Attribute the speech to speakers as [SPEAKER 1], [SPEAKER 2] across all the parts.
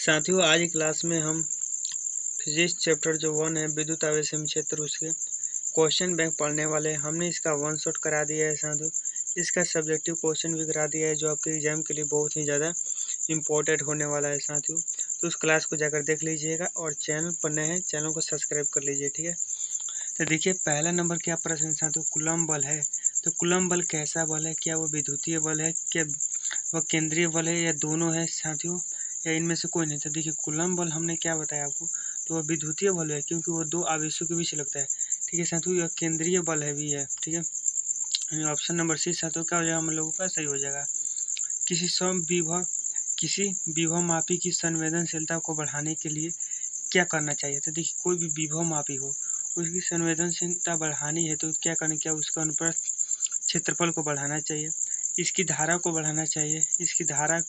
[SPEAKER 1] साथियों, आज की क्लास में हम फिजिक्स चैप्टर जो 1 है विद्युत आवेश एवं क्षेत्र उसके क्वेश्चन बैंक पढ़ने वाले हैं। हमने इसका वन शॉट करा दिया है साथियों। इसका सब्जेक्टिव क्वेश्चन भी करा दिया है जो आपके एग्जाम के लिए बहुत ही ज़्यादा इम्पोर्टेंट होने वाला है साथियों। तो उस क्लास को जाकर देख लीजिएगा और चैनल पर नए हैं चैनल को सब्सक्राइब कर लीजिए, ठीक है। तो देखिए पहला नंबर क्या प्रश्न है साथियों, कूलम्ब बल है। तो कूलम्ब बल कैसा बल है, क्या वो विद्युतीय बल है, क्या वह केंद्रीय बल है या दोनों है साथियों, या इनमें से कोई नहीं। तो देखिए कूलम्ब बल हमने क्या बताया आपको, तो वह विद्युतीय बल है क्योंकि वो दो आवेशों के बीच लगता है, ठीक है साथियों। यह केंद्रीय बल है भी है, ठीक है। ऑप्शन नंबर सी साथियों क्या हो जाएगा हम लोगों का, सही हो जाएगा। किसी विभवमापी की संवेदनशीलता को बढ़ाने के लिए क्या करना चाहिए। तो देखिए कोई भी विभवमापी हो उसकी संवेदनशीलता बढ़ानी है तो क्या करना, क्या उसका अनुप्रस्थ क्षेत्रफल को बढ़ाना चाहिए, इसकी धारा को बढ़ाना चाहिए, इसकी धारा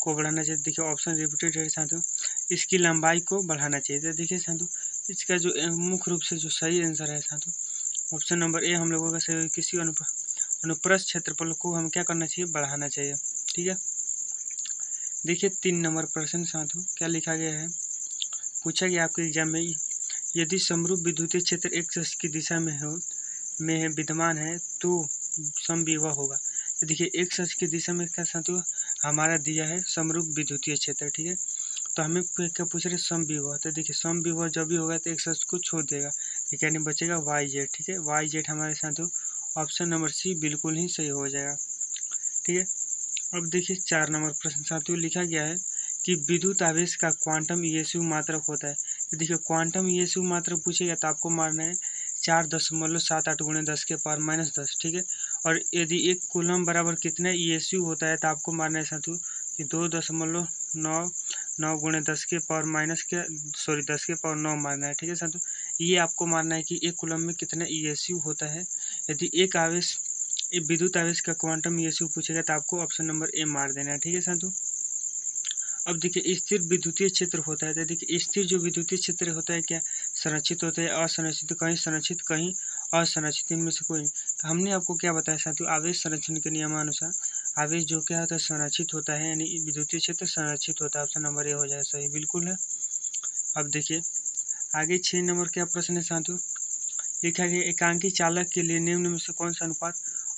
[SPEAKER 1] को बढ़ाना चाहिए। देखिए ऑप्शन रिपीटेड है साथियों, इसकी लंबाई को बढ़ाना चाहिए। तो देखिए साथियों इसका जो मुख्य रूप से जो सही आंसर है साथियों ऑप्शन नंबर ए हम लोगों का सही। किसी अनुप्रस्थ क्षेत्रफल को हम क्या करना चाहिए, बढ़ाना चाहिए, ठीक है। देखिए 3 नंबर प्रश्न साथियों क्या लिखा गया है, पूछा गया आपके एग्जाम में, यदि समरूप विद्युतीय क्षेत्र एक्स अक्ष की दिशा में विद्यमान है तो समविभव होगा। तो देखिए एक्स अक्ष की दिशा में क्या साथियों हमारा दिया है समरूप विद्युतीय क्षेत्र, ठीक है। तो हमें क्या पूछ रहे समविभव, तो देखिए समविभव जब भी होगा तो एक्स अक्ष को छोड़ देगा, तो क्या नहीं बचेगा वाई जेड, ठीक है। वाई जेड हमारे साथियों ऑप्शन नंबर सी बिल्कुल ही सही हो जाएगा, ठीक है। अब देखिए 4 नंबर प्रश्न साथियों लिखा गया है कि विद्युत आवेश का क्वांटम ईएसयू मात्रक होता है। तो देखिए क्वांटम ईएसयू मात्रक पूछेगा तो आपको मारना है 4.78 गुणे 10 के पावर -10, ठीक है। और यदि एक कूलम बराबर कितना ईएसयू होता है तो आपको मारना है साथियों कि 2.99 गुणे 10 के पावर 10 के पावर 9 मारना है, ठीक है साथियों। ये आपको मारना है कि एक कूलम में कितना ईएसयू होता है। यदि एक विद्युत आवेश का क्वांटम ईएसयू पूछेगा तो आपको ऑप्शन नंबर ए मार देना है, ठीक है साथियों। अब देखिए स्थिर विद्युतीय क्षेत्र होता है, तो देखिए स्थिर जो विद्युतीय क्षेत्र होता है क्या संरक्षित होता है, असंरक्षित, कहीं संरक्षित कहीं असंरक्षित, इनमें से कोई नहीं। तो हमने आपको क्या बताया साथियों, आवेश संरक्षण के नियमानुसार आवेश जो क्या होता है संरक्षित होता है, यानी विद्युतीय क्षेत्र संरक्षित होता है। ऑप्शन नंबर ए हो जाए सही, बिल्कुल है। अब देखिए आगे 6 नंबर क्या प्रश्न है साथियों, लिखा गया एकांकी चालक के लिए निम्न में से कौन सा अनुपात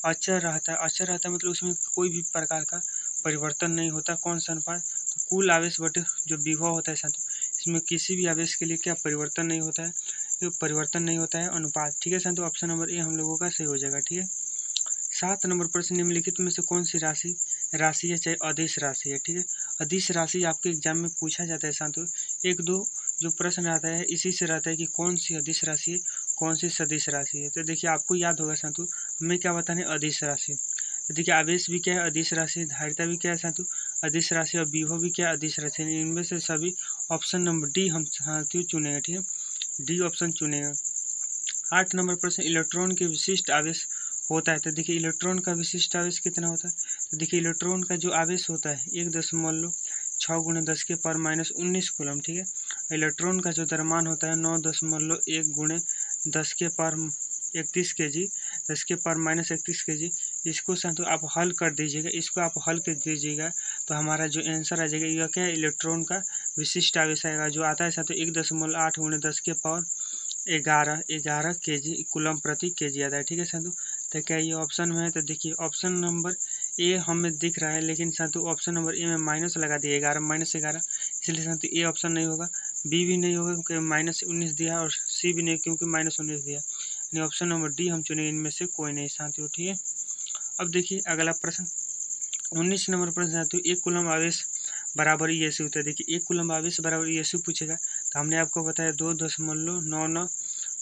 [SPEAKER 1] अचर रहता है। अचर रहता है मतलब उसमें कोई भी प्रकार का परिवर्तन नहीं होता, कौन सा अनुपात, तो कुल आवेश बटे जो विभव होता है साथियों, इसमें किसी भी आवेश के लिए क्या परिवर्तन नहीं होता है, तो परिवर्तन नहीं होता है अनुपात, ठीक है साथियों। ऑप्शन नंबर ए हम लोगों का सही हो जाएगा, ठीक है। 7 नंबर प्रश्न निम्नलिखित में से कौन सी राशि है चाहे अदिश राशि है, ठीक है। अदिश राशि आपके एग्जाम में पूछा जाता है साथियों, 1-2 जो प्रश्न आता है इसी से रहता है कि कौन सी अदिश राशि है कौन सी सदिश राशि है। तो देखिए आपको याद होगा साथियों हमें क्या बताना है, अदिश राशि। तो देखिए आवेश भी क्या है अदिश राशि, धारिता भी क्या है साथियों अदिश राशि, और विभव भी क्या है अदिश राशि। इनमें से सभी ऑप्शन नंबर डी हम साथियों चुनेंगे, ठीक है, डी ऑप्शन चुनेंगे। 8 नंबर प्रश्न इलेक्ट्रॉन के विशिष्ट आवेश होता है। तो देखिए इलेक्ट्रॉन का विशिष्ट आवेश कितना होता है, तो देखिए इलेक्ट्रॉन का जो आवेश होता है 1.6 गुणे 10 के पावर -19 कूलम, ठीक है। इलेक्ट्रॉन का जो द्रव्यमान होता है 9.1 गुणे 10 के पावर 31 kg, 10 के पावर -31 kg। इसको साथियों आप हल कर दीजिएगा, इसको आप हल कर दीजिएगा तो हमारा जो आंसर आ जाएगा यह क्या है, इलेक्ट्रॉन का विशिष्ट आवेश आएगा जो आता है साथियों 1.8 गुणे 10 के पावर 11 kg कूलम प्रति kg आता है, ठीक है साथियों। तो क्या ये ऑप्शन में है, तो देखिए ऑप्शन नंबर ए हमें दिख रहा है लेकिन साथियों ऑप्शन नंबर ए में माइनस लगा दिया 11 इसलिए साथियों ए ऑप्शन नहीं होगा, बी भी नहीं होगा क्योंकि -19 दिया और सी भी नहीं क्योंकि -19 दिया, यानी ऑप्शन नंबर डी हम चुने इनमें से कोई नहीं साथियों, ठीक है। अब देखिए अगला प्रश्न 19 नंबर प्रश्न साथियों, एक कूलम आवेश बराबर ईएसयू होता है। देखिए एक कूलम आवेश बराबर ईएसयू पूछेगा तो हमने आपको बताया 2.99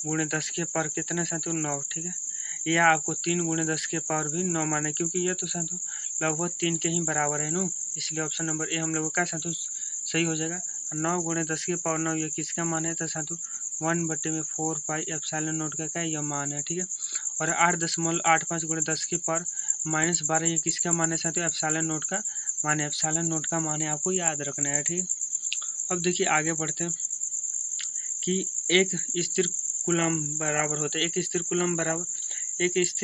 [SPEAKER 1] गुणे 10 के पावर कितना साथियों 9, ठीक है। या आपको 3 गुणे 10 के पावर भी 9 माना है क्योंकि यह तो साथियों लगभग 3 के ही बराबर है ना, इसलिए ऑप्शन नंबर ए हम लोगों का साथियों सही हो जाएगा। 9 गुणे 10 के पावर 9 यह किसका मान है, तो साथियों 1/4 पाई एप्सिलॉन नॉट का यह मान है, ठीक है। और 8.85 गुणे 10 के पावर -12 ये किसका मान है साथियों, एप्सिलॉन नॉट का मान है, एप्सिलॉन नॉट का मान है आपको याद रखना है, ठीक है। अब देखिए आगे बढ़ते हैं कि एक स्थिर कूलम बराबर होता है, एक स्थिर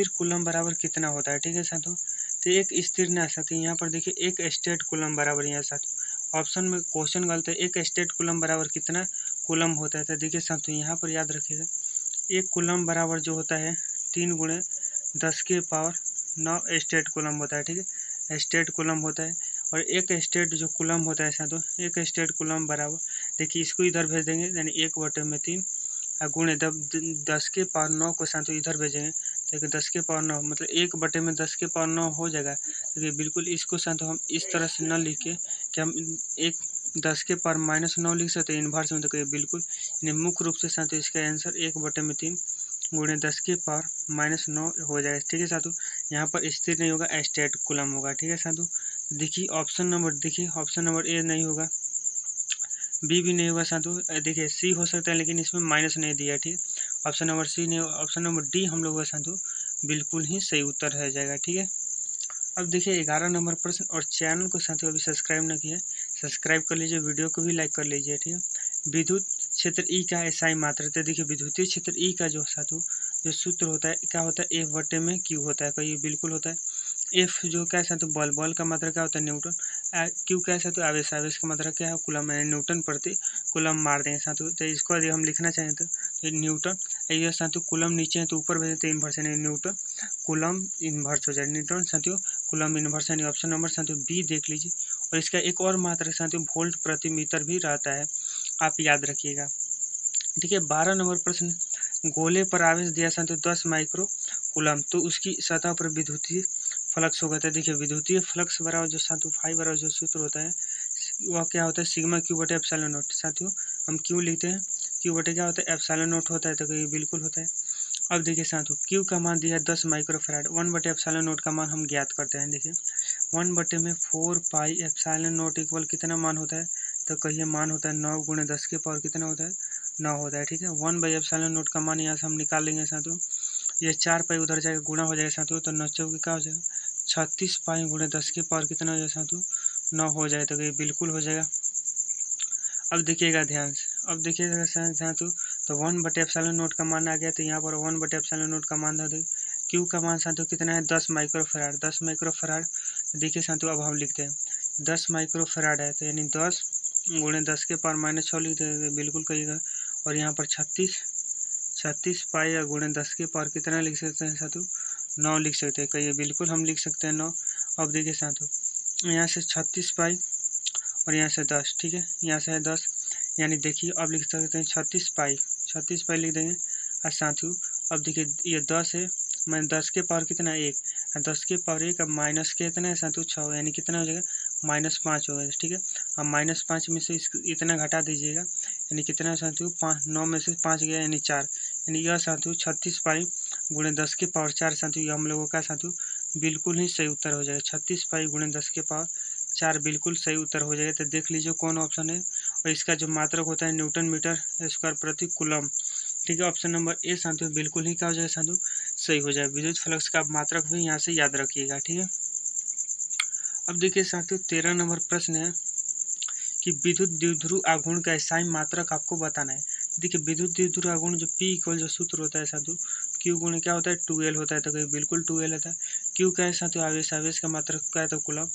[SPEAKER 1] कूलम बराबर कितना होता है, ठीक है साथियों। तो एक स्थिर ना साथियों यहाँ पर देखिए एक स्टेट कूलम बराबर यहाँ साथियों ऑप्शन में क्वेश्चन गलत है। एक स्टेट कूलम बराबर कितना कूलम होता है? तो देखिए साथियों यहाँ पर याद रखिएगा, एक कूलम बराबर जो होता है 3 गुणे 10 के पावर 9 स्टेट कूलम होता है। ठीक है, स्टेट कूलम होता है। और एक स्टेट जो कूलम होता है साथियों, एक स्टेट कूलम बराबर, देखिए इसको इधर भेज देंगे यानी 1/3 गुणे 10 के पावर 9 को साथियों इधर भेजेंगे, तो 10 के पावर 9 मतलब 1/10 के पावर 9 हो जाएगा। देखिए बिल्कुल इसको साथियों हम इस तरह से न लिख के कि हम एक 10 के पावर -9 लिख सकते हैं इन्वर्स में, तो कहिए बिल्कुल मुख्य रूप से साथियों इसका आंसर 1/3 गुणे 10 के पावर -9 हो जाएगा। ठीक है साथियों, यहाँ पर स्थिर नहीं होगा, स्टेट कूलम होगा। ठीक है साथियों, देखिए ऑप्शन नंबर ए नहीं होगा, बी भी नहीं होगा साथियों। देखिए सी हो सकता है लेकिन इसमें माइनस नहीं दिया। ठीक, ऑप्शन नंबर सी नहीं होगा। ऑप्शन नंबर डी हम लोग का साथियों बिल्कुल ही सही उत्तर रह जाएगा। ठीक है, अब देखिए 11 नंबर प्रश्न, और चैनल को साथियों अभी सब्सक्राइब न किया, सब्सक्राइब कर लीजिए, वीडियो को भी लाइक कर लीजिए। ठीक है, विद्युत क्षेत्र ई का एसआई मात्रा, तो देखिए विद्युतीय क्षेत्र ई का जो साथियों जो सूत्र होता है क्या होता है, F/Q होता है। कहिए बिल्कुल होता है। एफ जो क्या है साथियों बल का मात्रा क्या होता है न्यूटन, क्यू क्या है साथियों आवेश का मात्रा क्या है कूलम, न्यूटन प्रति कूलम मार देंगे साथियों। तो इसको यदि हम लिखना चाहें तो न्यूटन, ये साथियों कूलम नीचे है तो ऊपर भेजें तो इन्वर्स यानी न्यूटन कूलम इन्वर्स हो जाए, न्यूटन साथियों कूलम इन्वर्स यानी ऑप्शन नंबर साथियों बी देख लीजिए। और इसका एक और मात्रा साथियों वोल्ट प्रति मीटर भी रहता है, आप याद रखिएगा। ठीक है, 12 नंबर प्रश्न, गोले पर आवेश दिया साथियों 10 माइक्रो कूलम, तो उसकी सतह पर विद्युतीय फ्लक्स होगा। तो देखिए विद्युतीय फ्लक्स बराबर जो साथियों फाई बराबर जो सूत्र होता है वह क्या होता है, सिग्मा क्यू बटे एप्सिलॉन नॉट। साथियों हम क्यू लिखते हैं, क्यू बटे क्या होता है एप्सिलॉन नॉट होता है, तो ये बिल्कुल होता है। अब देखिए साथियों क्यू का मान दिया है 10 माइक्रोफैराड, 1/एप्सिलॉन नॉट का मान हम ज्ञात करते हैं। देखिए 1/4 पाई एप्सिलॉन नॉट इक्वल कितना मान होता है, तो कहिए मान होता है 9 गुणे 10 के पावर कितना होता है 9 होता है। ठीक है, 1/एप्सिलॉन नॉट का मान यहाँ से हम निकाल लेंगे साथियों, ये 4 पाई उधर जाएगा गुणा हो जाएगा साथियों, तो 9 चौके क्या हो जाएगा 36 पाई गुणे 10 के पावर कितना हो जाएगा साथियों 9 हो जाएगा, तो ये बिल्कुल हो जाएगा। अब देखिएगा ध्यान से, अब देखिएगा साथियों, तो 1/एप्सिलॉन नॉट का मान आ गया, तो यहाँ पर 1/एप्सिलॉन नॉट का मान था, क्यू का मान साथियों कितना है 10 माइक्रोफैराड, 10 माइक्रोफैराड। देखिए साथियों अब हम लिखते हैं 10 माइक्रोफैराड है, तो यानी 10 गुणे 10 के पावर -6 लिखते हैं, बिल्कुल कहिएगा। और यहाँ पर 36 पाई या गुणे 10 के पावर कितना लिख सकते हैं साथियों 9 लिख सकते हैं, कहिए बिल्कुल हम लिख सकते हैं 9। अब देखिए साथियों यहाँ से 36 पाई और यहाँ से 10, ठीक है यहाँ से है 10, यानी देखिए अब लिख सकते हैं 36 पाई लिख देंगे। और साथियों अब देखिए ये 10 है, मैं 10 के पावर कितना है 1, 10 के पावर 1 अब माइनस के कितना है साथियों 6, यानी कितना हो जाएगा -5 होगा। ठीक है, अब -5 में से इतना घटा दीजिएगा, यानी कितना साथियों 9 में से 5 गया यानी 4, यानी यह साथियों 36 पाई गुणे 10 के पावर 4 साथियों ये हम लोगों का साथियों बिल्कुल ही सही उत्तर हो जाएगा। 36 पाई गुणे 10 के पावर 4 बिल्कुल सही उत्तर हो जाएगा। तो देख लीजिए कौन ऑप्शन है, और इसका जो मात्रक होता है न्यूटन मीटर स्क्वायर प्रति कूलम। ठीक है, ऑप्शन नंबर ए साथियों बिल्कुल ही क्या हो जाएगा साथियों सही हो जाएगा। विद्युत फ्लक्स का मात्रक भी यहाँ से याद रखिएगा। ठीक है, अब देखिए साथियों 13 नंबर प्रश्न है कि विद्युत द्विध्रुव आघूर्ण का SI मात्रक आपको बताना है। देखिए विद्युत द्विध्रुव आघूर्ण जो P इक्वल जो सूत्र होता है साथियों Q गुणे क्या होता है 2L होता है, तो कहीं बिल्कुल 2L होता है। Q क्या है साथियों आवेश का मात्रक क्या है तो कूलम,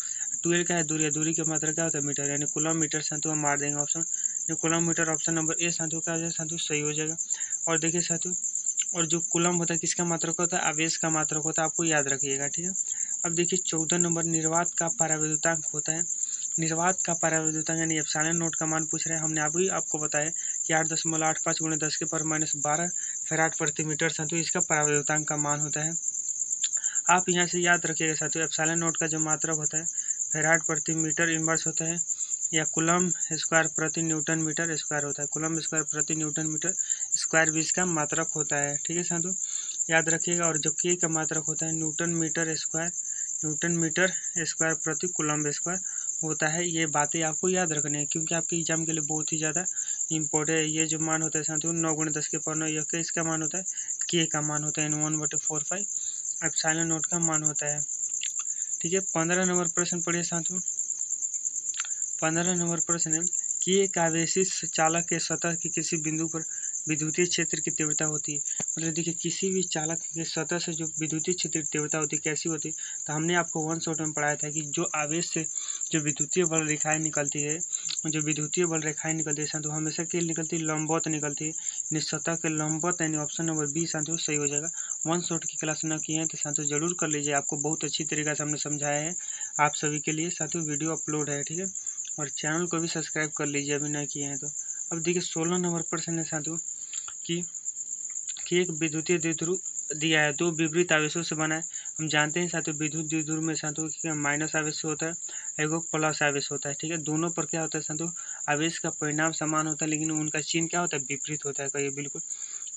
[SPEAKER 1] 2L क्या है दूरी का मात्रक क्या होता है मीटर, यानी कूलम मीटर साथियों हम मार देंगे option, coulomb meter option number A साथियों क्या हो जाएगा साथियों सही हो जाएगा। और देखिए साथियों और जो कूलम होता है किसका मात्रक होता है आवेश का मात्रक होता है, आपको याद रखिएगा। ठीक है, अब देखिए 14 नंबर निर्वात का पराविद्युतांक होता है, निर्वात का पराविद्युतांक यानी एप्सिलॉन नोट का मान पूछ रहे हैं। हमने अभी आपको बताया कि 8.85 गुणे 10 के पावर -12 फैराड प्रति मीटर साथियों इसका पराविद्युतांक का मान होता है। आप यहाँ से याद रखिएगा साथियों एप्सिलॉन नोट का जो मात्रक होता है फैराड प्रति मीटर इनवर्स होता है, या कूलम स्क्वायर प्रति न्यूटन मीटर स्क्वायर होता है, कूलम स्क्वायर प्रति न्यूटन मीटर स्क्वायर भी इसका मात्रक होता है। ठीक है साथियों याद रखिएगा। और जो के का मात्रक होता है न्यूटन मीटर स्क्वायर प्रति कूलम स्क्वायर होता है। ये बातें आपको याद रखनी है क्योंकि आपके एग्जाम के लिए बहुत ही ज़्यादा इंपॉर्टेंट है। ये जो मान होता है साथियों 9 गुणे 10 के पावर 9 यह इसका मान होता है, के का मान होता है 1/4 एप्सिलॉन नोट का मान होता है। ठीक है, 15 नंबर प्रश्न पढ़िए साथियों। 15 नंबर प्रश्न है कि एक आवेशित चालक के सतह के किसी बिंदु पर विद्युतीय क्षेत्र की तीव्रता होती है। मतलब देखिए किसी भी चालक के सतह से जो विद्युतीय क्षेत्र की तीव्रता होती है कैसी होती है, तो हमने आपको 1 शॉट में पढ़ाया था कि जो आवेश से जो विद्युतीय बल रेखाएं निकलती है, जो विद्युतीय बल रेखाएं निकलती है साथियों, हमेशा के निकलती है लंबवत निकलती है, यानी सतह के लंबवत, यानी ऑप्शन नंबर बी साथियों सही हो जाएगा। वन शॉट की क्लास न किए हैं तो साथियों जरूर कर लीजिए, आपको बहुत अच्छी तरीके से हमने समझाया है आप सभी के लिए साथियों, वीडियो अपलोड है, ठीक है। और चैनल को भी सब्सक्राइब कर लीजिए अभी नहीं किए हैं तो। अब देखिए 16 नंबर प्रश्न है साथियों कि एक विद्युतीय द्विध्रुव दिया है, दो विपरीत आवेशों से बना है। हम जानते हैं साथियों विद्युत द्विध्रुव में साथियों माइनस आवेश होता है, एगो प्लस आवेश होता है, ठीक है। दोनों पर क्या होता है साथियों, आवेश का परिणाम समान होता है लेकिन उनका चिन्ह क्या होता है, विपरीत होता है। कहिए बिल्कुल,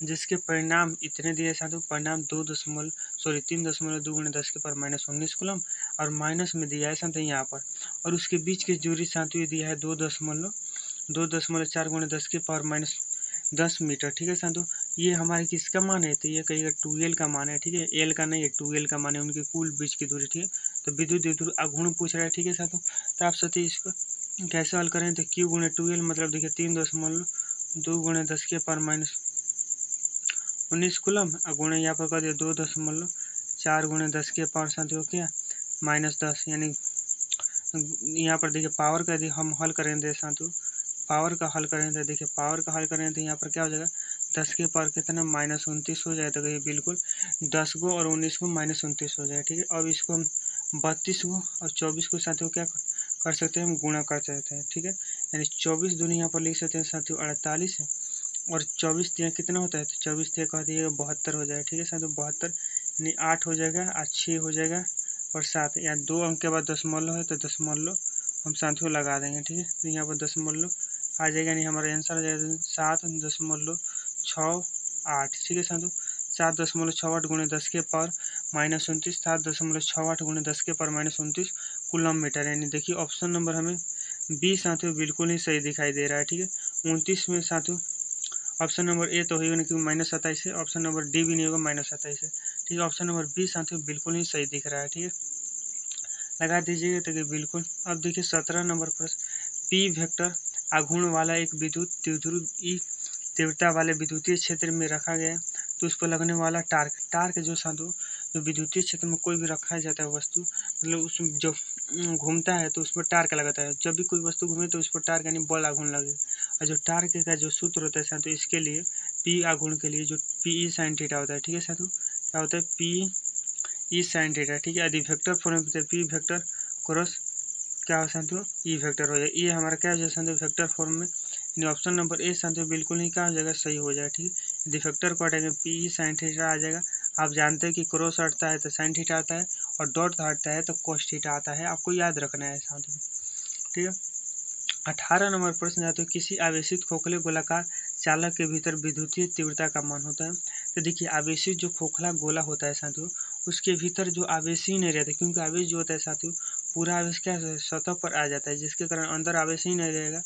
[SPEAKER 1] जिसके परिणाम इतने दिए साथियों, परिणाम 3.2 गुणे 10 के पावर -19 कूलम और माइनस में दिया है साथियों यहाँ पर, और उसके बीच की दूरी साथियों दिया है 2.4 गुणे 10 के पावर -10 मीटर, ठीक है साथियों। ये हमारे किसका मान है, तो ये कहिएगा 2L का मान है, ठीक है, L का नहीं है, 2L का मान है, उनके कुल बीच की दूरी, ठीक है। तो विद्युत द्विध्रुव आघूर्ण पूछ रहा है, ठीक है साथियों। तो आप साथियों इसको कैसे हल करें, तो Q गुणे 2L मतलब देखिए 3.2 गुणे 10 के पावर -19 कूलम और गुणे यहाँ पर कर दिया 2.4 गुणे 10 के पावर साथियों क्या -10, यानी यहाँ पर देखिए पावर का यदि हम हल करेंगे साथियों, पावर का हल करें तो देखिए पावर का हल करें तो यहाँ पर क्या हो जाएगा, 10 के पावर कितना -29 हो जाए, तो कहिए बिल्कुल 10 को और 19 को -29 हो जाए, ठीक है। अब इसको हम 32 को और 24 को साथियों क्या कर सकते हैं, हम गुणा कर सकते हैं, ठीक है। यानी 24 दूनी यहाँ पर लिख सकते हैं साथियों 48 है, और 24 दिया कितना होता है, तो 24 दिया कह दिएगा 72 हो जाएगा, ठीक है साथियों। 72 यानी 8 हो जाएगा और 6 हो जाएगा और 7, या 2 अंक के बाद दशमलव है तो दशमलव हम साथियों लगा देंगे, ठीक है। तो यहाँ पर दशमलव आ जाएगा, यानी हमारा आंसर आ जाएगा 7.68, ठीक है साथियों। 7.68 गुणे 10 के पावर -29, 7.68 गुणे 10 के पावर -29 कूलम मीटर, यानी देखिए ऑप्शन नंबर हमें बी साथियों बिल्कुल ही सही दिखाई दे रहा है, ठीक है। 29 में साथियों ऑप्शन नंबर ए तो होगा नहीं क्योंकि -27 है, ऑप्शन नंबर डी भी नहीं होगा, -27 है, ठीक है। ऑप्शन नंबर बी साथियों बिल्कुल ही सही दिख रहा है, ठीक है, लगा दीजिएगा तो बिल्कुल। अब देखिए 17 नंबर प्रश्न, पी वेक्टर आघूर्ण वाला एक विद्युत द्विध्रुव ई तीव्रता वाले विद्युतीय क्षेत्र में रखा गया है, तो उस पर लगने वाला टार्क जो साधु जो विद्युतीय क्षेत्र में कोई भी रखा जाता है वस्तु, मतलब उस जो घूमता है तो उस पर टार्क लगाता है, जब भी कोई वस्तु घूमे तो उस पर टार्क यानी बल आघूर्ण लगेगा। और जो टार्क का जो सूत्र होता है साधु, इसके लिए पी आघूर्ण के लिए जो पी sin थीटा होता है, ठीक है साधु, क्या होता है पी sin थीटा, ठीक है। यदि वेक्टर फॉर्म में पी वेक्टर क्रॉस क्या हो साथियों ई वेक्टर हो जाए, ये हमारा क्या हो जाए साथियों वेक्टर फॉर्म में, यानी ऑप्शन नंबर ए साथियों बिल्कुल ही क्या हो जाएगा, सही हो जाएगा, ठीक है। यदि वेक्टर को हटाएंगे पी sin थीटा आ जाएगा। आप जानते हैं कि क्रॉस हटता है तो sin थीटा आता है और डॉट हटता है तो cos थीटा आता है, आपको याद रखना है साथियों, ठीक है। 18 नंबर प्रश्न जाते हो, किसी आवेशित खोखले गोलाकार चालक के भीतर विद्युतीय तीव्रता का मान होता है। तो देखिए आवेशित जो खोखला गोला होता है साथियों, उसके भीतर जो आवेश ही नहीं रहता, क्योंकि आवेश जो होता है साथियों पूरा आवेश क्या सतह पर आ जाता है, जिसके कारण अंदर आवेश ही नहीं रहेगा।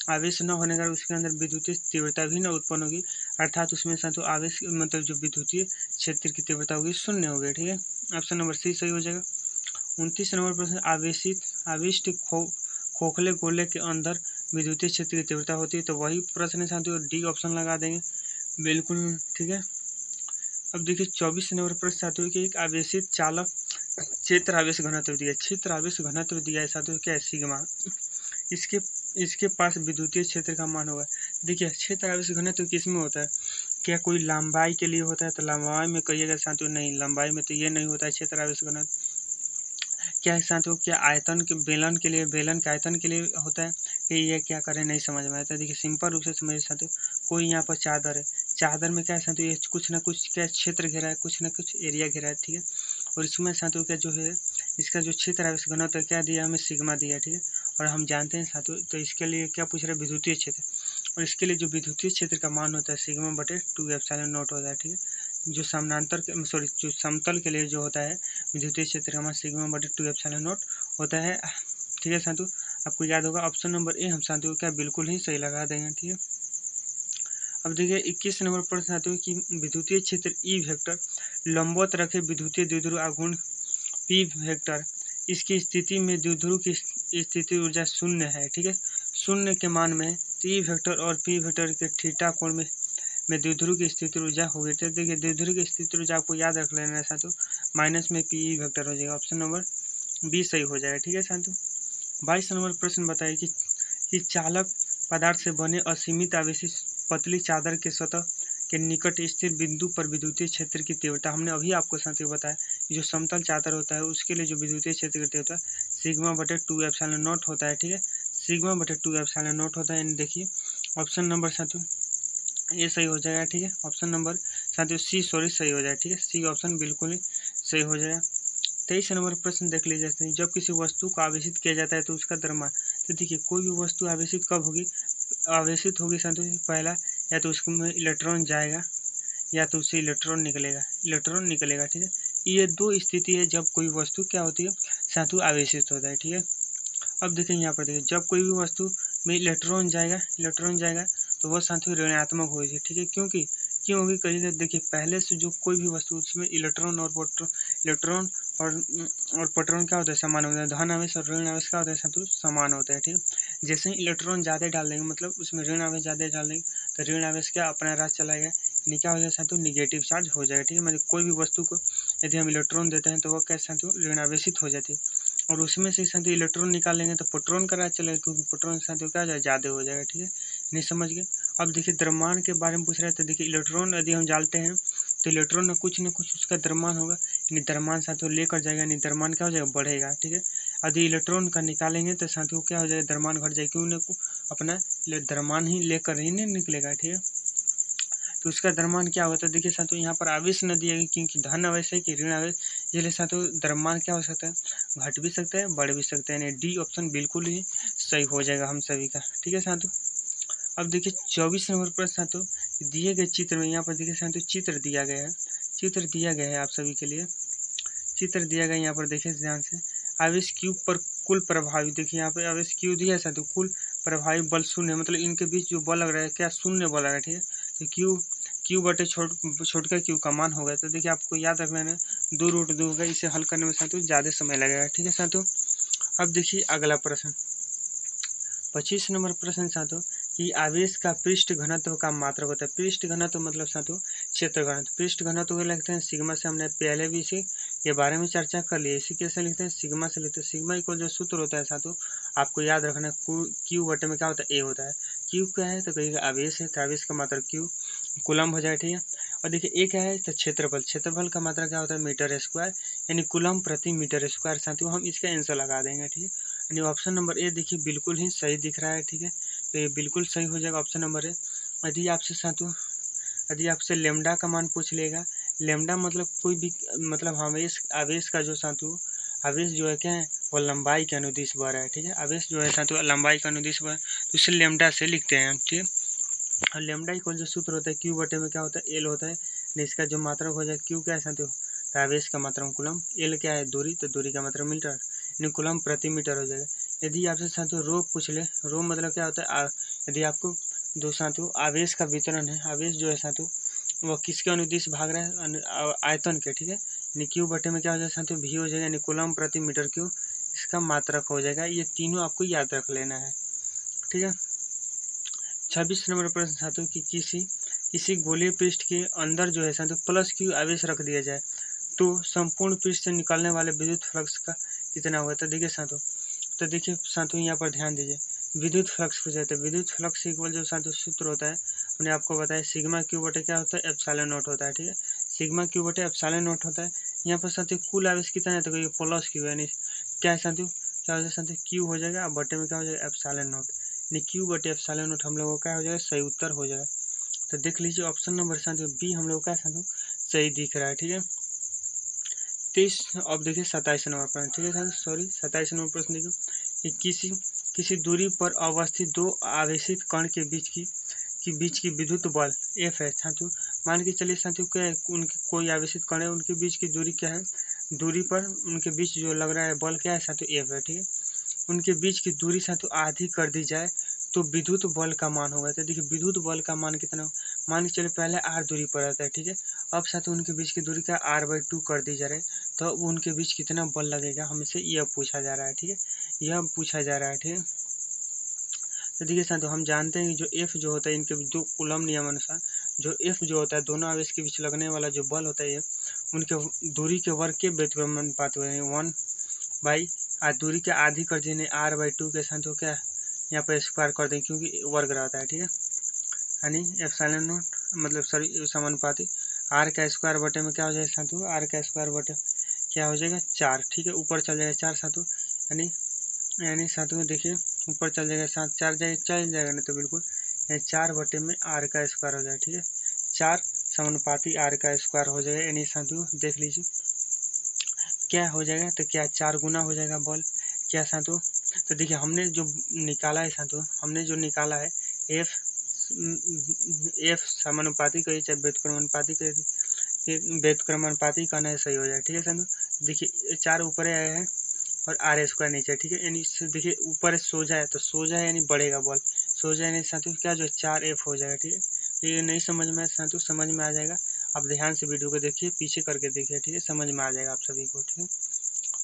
[SPEAKER 1] आवेश न होने के कारण उसके अंदर विद्युतीय तीव्रता भी न उत्पन्न होगी, अर्थात उसमें साथियों आवेश मतलब जो विद्युतीय क्षेत्र की तीव्रता होगी शून्य होगी, ठीक है। ऑप्शन नंबर सी सही हो जाएगा। 29 नंबर प्रश्न, आविष्ट खोखले गोले के अंदर विद्युतीय क्षेत्र की तीव्रता होती है, तो वही प्रश्न है साथियों, डी ऑप्शन लगा देंगे बिल्कुल, ठीक है। अब देखिए 24 नंबर प्रश्न साथियों कि एक आवेशित चालक क्षेत्र आवेश घनत्व दिया है, क्षेत्र आवेश घनत्व दिया है साथियों क्या है सिग्मा, इसके इसके पास विद्युतीय क्षेत्र का मान होगा। देखिए क्षेत्र आवेश घनत्व किस में होता है, क्या कोई लंबाई के लिए होता है, तो लंबाई में कहिएगा साथियों नहीं, लंबाई में तो ये नहीं होता है क्षेत्र आवेश घनत्व। क्या है साथियों, क्या आयतन के बेलन के लिए, बेलन के आयतन के लिए होता है, कि ये क्या करें नहीं समझ में आता है। देखिए सिंपल रूप से समझिए साथियों, कोई यहाँ पर चादर है, चादर में क्या है साथियों, ये कुछ ना कुछ क्या क्षेत्र घेरा है, कुछ ना कुछ एरिया घेरा है, ठीक है। और इसमें साथियों क्या जो है इसका जो क्षेत्र आवेश घनत्व क्या दिया हमें सिग्मा दिया, ठीक है। और हम जानते हैं साथियों, तो इसके लिए क्या पूछ रहे हैं विद्युतीय क्षेत्र, और इसके लिए जो विद्युतीय क्षेत्र का मान होता है सिग्मा बटे 2 एप्सिलॉन नॉट होता है, ठीक है। जो समानांतर जो समतल के लिए जो होता है विद्युतीय क्षेत्र का मान सिग्मा बटे 2 एप्सिलॉन नॉट होता है, ठीक है साथियों। आपको याद होगा ऑप्शन नंबर ए हम साथियों क्या बिल्कुल ही सही लगा देंगे, ठीक है। अब देखिए 21 नंबर प्रश्न साथियों कि विद्युतीय क्षेत्र ई वेक्टर लंबवत रखे विद्युतीय द्विध्रुव आघूर्ण पी वेक्टर, इसकी स्थिति में द्विध्रुव की स्थिति ऊर्जा शून्य है, ठीक है, शून्य के मान में ई वेक्टर और पी वेक्टर के थीटा कोण में द्विध्रुव की स्थिति ऊर्जा होगी। तो देखिए द्विध्रुव की स्थिति ऊर्जा आपको याद रख लेना है साथियों, माइनस में पी वेक्टर हो जाएगा, ऑप्शन नंबर बी सही हो जाएगा, ठीक है साथियों। 22 नंबर प्रश्न बताइए कि चालक पदार्थ से बने असीमित आवेशी पतली चादर के सतह के निकट स्थित बिंदु पर विद्युतीय क्षेत्र की तीव्रता, हमने अभी आपको साथियों बताया जो समतल चादर होता है उसके लिए जो विद्युतीय क्षेत्र की तीव्रता सिग्मा बटे 2 एप्सिलॉन नॉट होता है, ठीक है, सिग्मा बटे 2 एप्सिलॉन नॉट होता है। देखिए ऑप्शन नंबर साथियों ये सही हो जाएगा, ठीक है, ऑप्शन नंबर साथियों सी सही हो जाएगा, ठीक है, सी ऑप्शन बिल्कुल ही सही हो जाएगा। 23 नंबर प्रश्न देख लीजिए, जब किसी वस्तु को आवेशित किया जाता है तो उसका द्रव्यमान, तो देखिए कोई भी वस्तु आवेशित कब होगी, आवेशित होगी साथियों पहला या तो उसमें इलेक्ट्रॉन जाएगा या तो उससे इलेक्ट्रॉन निकलेगा, ठीक है, ये दो स्थिति है जब कोई वस्तु क्या होती है साथियों आवेशित होता है, ठीक है। अब देखें यहाँ पर देखिए जब कोई भी वस्तु में इलेक्ट्रॉन जाएगा तो वह साथियों ऋणात्मक होगी, ठीक है, क्यों होगी कहिए, देखिए पहले से जो कोई भी वस्तु उसमें इलेक्ट्रॉन और प्रोटॉन क्या होता है समान होता है, धन आवेश और ऋण आवेश क्या होता है साथियों समान होता है, ठीक है। जैसे ही इलेक्ट्रॉन ज़्यादा डाल देंगे मतलब उसमें ऋण आवेश ज़्यादा डाल देंगे तो ऋण आवेश क्या अपना राह चलाएगा, यानी क्या हो जाएगा साथियों निगेटिव चार्ज हो जाएगा, ठीक है, मतलब कोई भी वस्तु को यदि हम इलेक्ट्रॉन देते हैं तो वह क्या साथियों ऋण आवेशित हो जाती है, और उसमें से साथियों इलेक्ट्रॉन निकाल लेंगे तो प्रोटॉन का राह चलेगा, क्योंकि प्रोटॉन साथियों क्या हो जाएगा ज़्यादा हो जाएगा, ठीक है, नहीं समझ गए। अब देखिए द्रव्यमान के बारे में पूछ रहे थे, देखिए इलेक्ट्रॉन यदि हम डालते हैं तो इलेक्ट्रॉन में कुछ न कुछ उसका द्रव्यमान होगा, यानी द्रव्यमान साथियों लेकर जाएगा, यानी द्रव्यमान क्या हो जाएगा बढ़ेगा, ठीक है। यदि इलेक्ट्रॉन का निकालेंगे तो साथियों क्या हो जाएगा द्रव्यमान घट जाएगा, क्यों न अपना द्रव्यमान ही लेकर ही नहीं निकलेगा, ठीक है, तो उसका द्रव्यमान क्या होता है, देखिए साथियों यहाँ पर आवेश न दिया गया क्योंकि धन आवेश है कि ऋण आवेश, इसलिए साथियों द्रव्यमान क्या हो सकता है घट भी सकता है बढ़ भी सकता है, यानी डी ऑप्शन बिल्कुल ही सही हो जाएगा हम सभी का, ठीक है साथियों। अब देखिए 24 नंबर प्रश्न साथियों दिए गए चित्र में, यहाँ पर देखिए साथियों चित्र दिया गया है आप सभी के लिए, चित्र दिया गया यहाँ पर देखिए ध्यान से, आवेश क्यू पर कुल प्रभावी, देखिए यहाँ पर आवेश क्यू दिया है साथियों, कुल प्रभावी बल शून्य, मतलब इनके बीच जो बल लग रहा है क्या शून्य बल लग रहा है, ठीक है, तो क्यू बटे छोटका क्यू का मान होगा, तो देखिए आपको याद रखना है 2√2 होगा, इसे हल करने में साथियों ज़्यादा समय लगेगा, ठीक है साथियों। अब देखिए अगला प्रश्न 25 नंबर प्रश्न साथियों कि आवेश का पृष्ठ घनत्व का मात्रक होता है, पृष्ठ घनत्व मतलब साथियों क्षेत्र घनत्व, पृष्ठ घनत्व को लिखते हैं सिग्मा से, हमने पहले भी इसी के बारे में चर्चा कर ली, इसी कैसे लिखते हैं सिग्मा से लिखते हैं, सिग्मा इक्वल जो सूत्र होता है साथियों आपको याद रखना है क्यू बटे में क्या होता है ए होता है, क्यू क्या है तो कहिएगा आवेश है, तो आवेश का मात्रक क्यू कूलम हो जाए, ठीक है, और देखिए ए क्या है तो क्षेत्रफल का मात्रा क्या होता है मीटर स्क्वायर, यानी कूलम प्रति मीटर स्क्वायर, साथियों हम इसका आंसर लगा देंगे, ठीक है, यानी ऑप्शन नंबर ए देखिए बिल्कुल ही सही दिख रहा है, ठीक है, तो ये बिल्कुल सही हो जाएगा ऑप्शन नंबर ए। यदि आपसे साथियों यदि आपसे लेमडा का मान पूछ लेगा, लेमडा मतलब कोई भी मतलब आवेश का जो साथियों आवेश जो है क्या है वो लंबाई के अनुदिश बह रहा है, ठीक है, आवेश जो है साथियों लंबाई का अनुदिश बह तो इसे लेमडा से लिखते हैं, ठीक है, और लेमडा इक्वल जो सूत्र होता है क्यू बटे में क्या होता है एल होता है, इसका जो मात्रक हो जाए क्यू क्या है साथियों तो आवेश का मात्रक कूलम, एल क्या है दूरी, तो दूरी का मात्रक मीटर, यानी कूलम प्रति मीटर हो जाएगा। यदि आपसे साथियों रो पूछ ले, रो मतलब क्या होता है यदि आपको दो साथियों आवेश का वितरण है, आवेश जो है साथियों वह किसके अनुदिश भाग रहा है आयतन के, ठीक है, यानी क्यू बटे में क्या हो जाएगा साथियों भी हो जाएगा, यानी कूलम प्रति मीटर क्यू इसका मात्रक हो जाएगा, ये तीनों आपको याद रख लेना है, ठीक है। 26 नंबर प्रश्न साथियों कि किसी गोलीय पृष्ठ के अंदर जो है साथियों प्लस क्यू आवेश रख दिया जाए तो संपूर्ण पृष्ठ से निकलने वाले विद्युत फ्लक्स का कितना होगा, तो देखिए साथियों यहाँ पर ध्यान दीजिए विद्युत फ्लक्स पूछा जाता है, विद्युत फ्लक्स इक्वल जो साथियों सूत्र होता है हमने आपको बताया सिग्मा क्यू बटे क्या होता है एप्सिलॉन नॉट होता है, ठीक है, सिग्मा क्यू बटे एप्सिलॉन नॉट होता है। यहाँ पर साथियों कुल आवेश कितना है तो ये प्लस क्यू यानी क्या है साथियों क्या हो जाएगा साथियों क्यू हो जाएगा बटे में क्या हो जाएगा एप्सिलॉन नॉट, यानी क्यू बटे एप्सिलॉन नॉट हम लोगों का हो जाएगा सही उत्तर हो जाएगा, तो देख लीजिए ऑप्शन नंबर साथियों बी हम लोग का साथियों सही दिख रहा है, ठीक है। 23 अब देखिए 27 नंबर प्रश्न, ठीक है साथियों 27 नंबर प्रश्न देखिए कि किसी दूरी पर अवस्थित दो आवेशित कण के बीच की विद्युत बल एफ है साथियों, मान के चलिए साथियों क्या है उनकी कोई आवेशित कण है उनके बीच की दूरी क्या है, दूरी पर उनके बीच जो लग रहा है बल क्या है साथियों एफ है, ठीक है, उनके बीच की दूरी साथियों आधी कर दी जाए तो विद्युत बल का मान होगा, तो देखिए विद्युत बल का मान कितना हो, मान के चलिए पहले आर दूरी पर रहता है, ठीक है, अब साथियों उनके बीच की दूरी का r/2 कर दी जा रहा है, तो उनके बीच कितना बल लगेगा हमसे यह पूछा जा रहा है, ठीक है, यह पूछा जा रहा है, ठीक है। तो देखिए साथियों हम जानते हैं कि जो एफ जो होता है इनके दो कूलम नियम अनुसार जो एफ जो होता है दोनों आवेश के बीच लगने वाला जो बल होता है उनके दूरी के वर्ग के व्युत्क्रमानुपात हुए 1/r दूरी के आधी कर दें r/2 के साथ हो क्या यहाँ पर स्क्वायर कर दें क्योंकि वर्ग रहता है, ठीक है। यानी एप्सिलॉन नॉट मतलब सॉरी समानुपाती r का स्क्वायर बटे में क्या हो जाएगा साथियों, r का स्क्वायर बटे क्या हो जाएगा 4, ठीक है। ऊपर चल जाएगा 4 साथियों, यानी साथियों देखिए ऊपर चल जाएगा 7 4 चल जाएगा नहीं तो बिल्कुल 4 बटे में r का स्क्वायर हो जाएगा, ठीक है। 4 समानुपाती r का स्क्वायर हो जाएगा, यानी साथियों देख लीजिए क्या हो जाएगा, तो क्या 4 गुना हो जाएगा बल क्या साथियों। तो देखिए हमने जो निकाला है साथियों, हमने जो निकाला है एफ समानुपाती कहिए चाहे व्युत्क्रमानुपाती कहिए, व्युत्क्रमानुपाती कहना है सही हो जाए, ठीक है साथियों। देखिए 4 ऊपर आया है और r स्क्वायर नीचे, ठीक है। यानी देखिए ऊपर सोजा है तो सोजा है यानी बढ़ेगा बॉल, सोजा यानी साथियों क्या जो 4F हो जाएगा, ठीक है। ये नहीं समझ में साथियों समझ में आ जाएगा, आप ध्यान से वीडियो को देखिए, पीछे करके देखिए, ठीक है, समझ में आ जाएगा आप सभी को, ठीक है।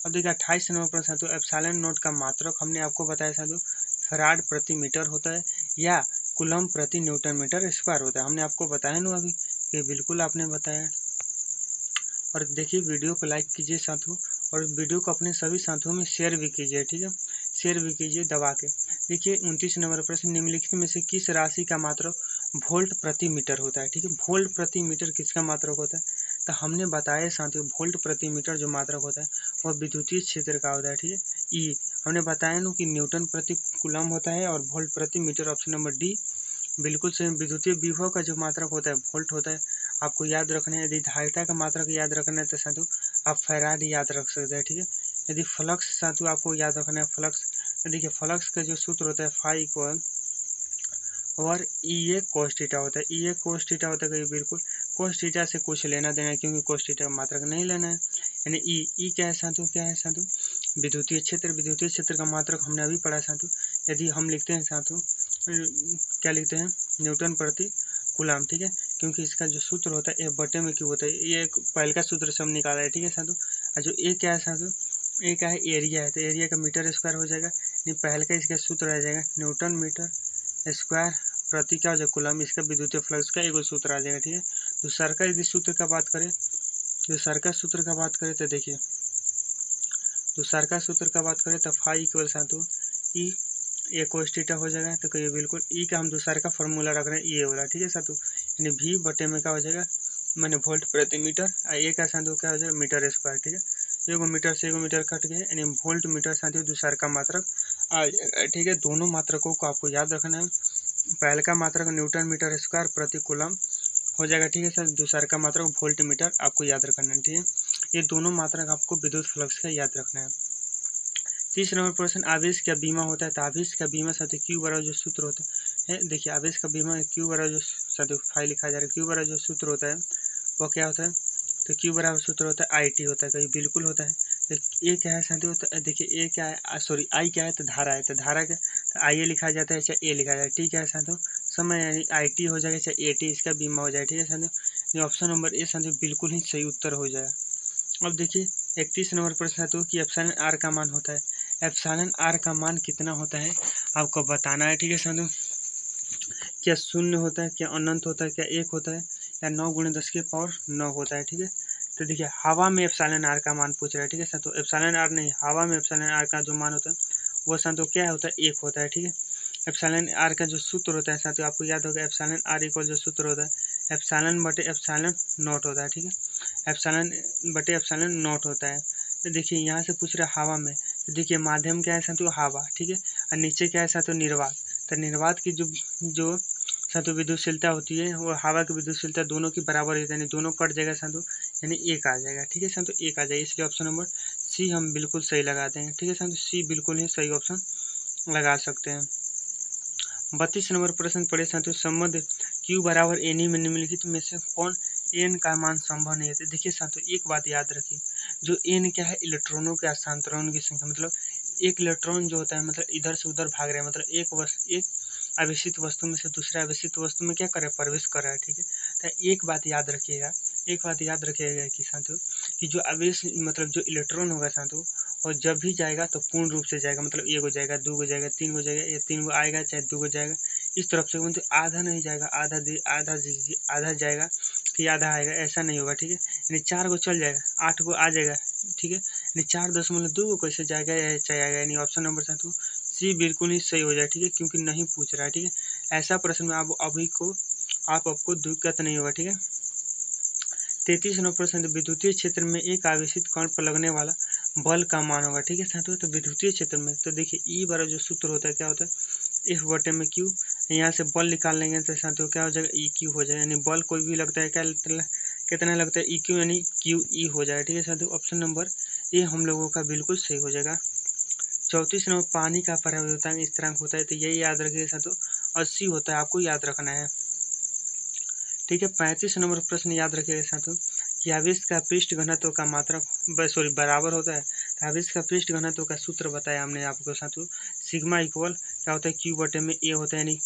[SPEAKER 1] अब देखिए 28 नंबर पर साथियों एप्सिलॉन नॉट का मात्रक हमने आपको बताया साथियों फराड प्रति मीटर होता है या कूलम प्रति न्यूटन मीटर स्क्वायर होता है, हमने आपको बताया ना अभी कि बिल्कुल आपने बताया। और देखिए वीडियो को लाइक कीजिए साथियों, और वीडियो को अपने सभी साथियों में शेयर भी कीजिए, ठीक है, शेयर भी कीजिए दबा के। देखिए 29 नंबर प्रश्न, निम्नलिखित में से किस राशि का मात्रक वोल्ट प्रति मीटर होता है, ठीक है। वोल्ट प्रति मीटर किसका मात्रक होता है, तो हमने बताया साथियों वोल्ट प्रति मीटर जो मात्रक होता है वह विद्युतीय क्षेत्र का होता है, ठीक है। ई हमने बताया ना कि न्यूटन प्रति कूलम होता है और वोल्ट प्रति मीटर, ऑप्शन नंबर डी बिल्कुल सही। विद्युतीय विभव का जो मात्रक होता है वोल्ट होता है, आपको याद रखना है। यदि धारिता का मात्रक याद रखना है तो साथियों आप फैराड याद रख सकते हैं, ठीक है। यदि फ्लक्स साथियों आपको याद रखना है फ्लक्स, देखिए फ्लक्स का जो सूत्र होता है फाई इक्वल और ई ए कोस थीटा होता है, ई ए कोस थीटा होता है, कहीं बिल्कुल कोस थीटा से कुछ लेना देना है क्योंकि कोस थीटा का मात्रक नहीं लेना है। यानी ई क्या है साथियों, क्या है साथियों विद्युतीय क्षेत्र, विद्युतीय क्षेत्र का मात्रक हमने अभी पढ़ा साथियों। यदि हम लिखते हैं साथियों क्या लिखते हैं न्यूटन प्रति कूलम, ठीक है, क्योंकि इसका जो सूत्र होता है ए बटे में क्यों होता है, ये एक पहले का सूत्र से हम निकाला है, ठीक है साथियों। और जो ए क्या है साथियों, ए क्या है एरिया है, तो एरिया का मीटर स्क्वायर हो जाएगा, नहीं पहले का इसका सूत्र आ जाएगा न्यूटन मीटर स्क्वायर प्रति क्या हो जाएगा कूलम, इसका विद्युतीय फ्लक्स का एक सूत्र आ जाएगा, ठीक है। दूसरा का यदि सूत्र का बात करें, दूसरा का सूत्र का बात करें तो देखिए दूसरा का सूत्र का बात करें तो फाई इक्वल साथियों ई ए कोस थीटा हो जाएगा, तो कहिए बिल्कुल ई का हम दूसरा का फॉर्मूला रख रहे हैं ये वाला, ठीक है साथियों। यानी भी बटे में क्या हो जाएगा मैंने वोल्ट प्रति मीटर, ए का साथियों क्या हो जाएगा मीटर स्क्वायर, ठीक है। एगो मीटर से एगो मीटर कट गए यानी वोल्ट मीटर साथियों दूसरा का मात्रक आ जाएगा, ठीक है। दोनों मात्रकों को आपको याद रखना है, पहले का मात्रक न्यूटन मीटर स्क्वायर प्रति कूलम हो जाएगा, ठीक है सर। दूसरा का मात्रक वोल्ट मीटर आपको याद रखना है, ठीक है। ये दोनों मात्रक आपको विद्युत फ्लक्स का याद रखना है। 30 नंबर प्रश्न, आवेश का बीमा होता है, तो आवेश का बीमा साथियों क्यू बराबर जो सूत्र होता है, देखिए आवेश का बीमा क्यू बराबर जो साथियों फाइल लिखा जा रहा है, क्यू बराबर जो सूत्र होता है वो क्या होता है, तो क्यू बराबर सूत्र होता है IT होता है, कहीं बिल्कुल होता है। तो ए क्या है साथियों, तो देखिए ए क्या है सॉरी आई क्या है, तो धारा है, तो धारा का तो IA लिखा जाता है चाहे ए लिखा जाए, ठीक है साथियों। समय यानी IT हो जाएगा चाहे AT इसका बीमा हो जाए, ठीक है साथियों। ऑप्शन नंबर ए साथियों बिल्कुल ही सही उत्तर हो जाएगा। अब देखिए 31 नंबर प्रश्न है तो कि एप्सिलॉन आर का मान होता है, एप्सिलॉन आर का मान कितना होता है आपको बताना है, ठीक है साथियों। क्या शून्य होता है, क्या अनंत होता है, क्या 1 होता है, या 9 × 10⁹ होता है, ठीक है। तो देखिए हवा में एप्सिलॉन आर का मान पूछ रहा है, ठीक है साथियों। एप्सिलॉन आर नहीं, हवा में एप्सिलॉन आर का जो मान होता है वो साथियों क्या होता है 1 होता है, ठीक है। एप्सिलॉन आर का जो सूत्र होता है साथियों आपको याद होगा, एप्सिलॉन आर इक्वल जो सूत्र होता है एप्सिलॉन बटे एप्सिलॉन नॉट होता है, ठीक है। एप्सिलॉन बटे एप्सिलॉन नॉट होता है। तो देखिए यहाँ से पूछ रहा है हवा में, तो देखिए माध्यम क्या है साथियों हवा, ठीक है, और नीचे क्या है साथियों निर्वात। तो निर्वात की जो साथियों विद्युतशीलता होती है वो हवा की विद्युतशीलता दोनों की बराबर होती है, यानी दोनों कट जाएगा साथियों, यानी 1 आ जाएगा, ठीक है साथियों 1 आ जाएगा। इसलिए ऑप्शन नंबर सी हम बिल्कुल सही लगाते हैं, ठीक है साथियों, सी बिल्कुल ही सही ऑप्शन लगा सकते हैं। 32 नंबर प्रश्न पढ़े साथियों, संबंध Q बराबर एनी में निम्नलिखित में से कौन एन का मान संभव नहीं है। देखिए साथियों एक बात याद रखिए, जो एन क्या है इलेक्ट्रॉनों के हस्तांतरण की संख्या, मतलब एक इलेक्ट्रॉन जो होता है मतलब इधर से उधर भाग रहा है, मतलब एक आवेशित वस्तु में से दूसरे आवेशित वस्तु में क्या कर रहा है प्रवेश कर रहा है, ठीक है। तो एक बात याद रखिएगा, एक बात याद रखिएगा कि साथियों कि जो आवेश मतलब जो इलेक्ट्रॉन होगा साथियों और जब भी जाएगा तो पूर्ण रूप से जाएगा, मतलब 1 हो जाएगा 2 हो जाएगा 3 हो जाएगा, या 3 को आएगा चाहे 2 हो जाएगा, इस तरफ से मतलब आधा नहीं जाएगा, आधा जाएगा फिर आधा आएगा, ऐसा नहीं होगा, ठीक है। यानी 4 को चल जाएगा 8 को आ जाएगा, ठीक है। यानी 4.2 को कैसे जाएगा या जाएगा, यानी ऑप्शन नंबर साथियों सी बिल्कुल ही सही हो जाए, ठीक है, क्योंकि नहीं पूछ रहा है, ठीक है। ऐसा प्रश्न में आपको दिक्कत नहीं होगा, ठीक है। 33 नंबर प्रश्न, विद्युतीय क्षेत्र में एक आवेशित कण पर लगने वाला बल का मान होगा, ठीक है साथियों। तो विद्युतीय क्षेत्र में तो देखिए ई बराबर जो सूत्र होता है क्या होता है, एफ बटे में क्यू। यहाँ से बल निकाल लेंगे तो साथियों क्या हो जाएगा, ई क्यू हो जाएगा, यानी बल कोई भी लगता है क्या कितना लगता है, ई क्यू यानी क्यू ई हो जाएगा, ठीक है साथियों। ऑप्शन नंबर ए हम लोगों का बिल्कुल सही हो जाएगा। 34 नंबर, पानी का परावर्तनांक स्थिरांक होता है, तो यही याद रखिए साथियों 80 होता है, आपको याद रखना है, ठीक है। 35 नंबर प्रश्न याद रखिएगा साथियों कि आवेश का पृष्ठ घनत्व का मात्रक बराबर होता है। तो आवेश का पृष्ठ घनत्व का सूत्र बताया हमने आपको साथियों, सिग्मा इक्वल क्या होता है, क्यू बटे में ए होता है, यानी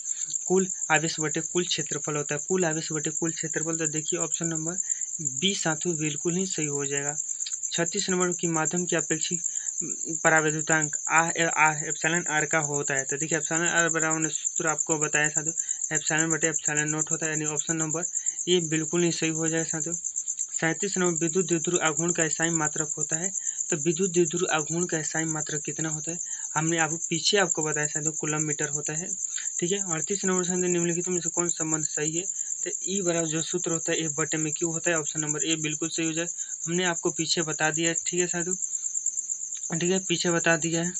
[SPEAKER 1] कुल आवेश बटे कुल क्षेत्रफल होता है, कुल आवेश बटे कुल क्षेत्रफल। तो देखिए ऑप्शन नंबर बी साथियों बिल्कुल ही सही हो जाएगा। 36 नंबर की माध्यम की अपेक्षित परावैद्युतांक एप्सिलॉन आर का होता है। तो देखिए एप्सिलॉन आर बराबर सूत्र आपको बताया साथियों, एप्सिलॉन बटे एप्सिलॉन नोट होता है, यानी ऑप्शन नंबर ये बिल्कुल ही सही हो जाएगा साथियों। 37 नंबर, विद्युत द्विध्रुव आघूर्ण का स्थायी मात्रक होता है। तो विद्युत द्विध्रुव आघूर्ण का स्थायी मात्रक कितना होता है, हमने पीछे आपको बताया साथियों कूलम मीटर होता है, ठीक है। 38 नंबर से निम्नलिखित में से कौन संबंध सही है, तो ई बराबर जो सूत्र होता है ए बटे में क्यू होता है, ऑप्शन नंबर ए बिल्कुल सही हो जाए, हमने आपको पीछे बता दिया है, ठीक है साथियों, ठीक है, पीछे बता दिया है।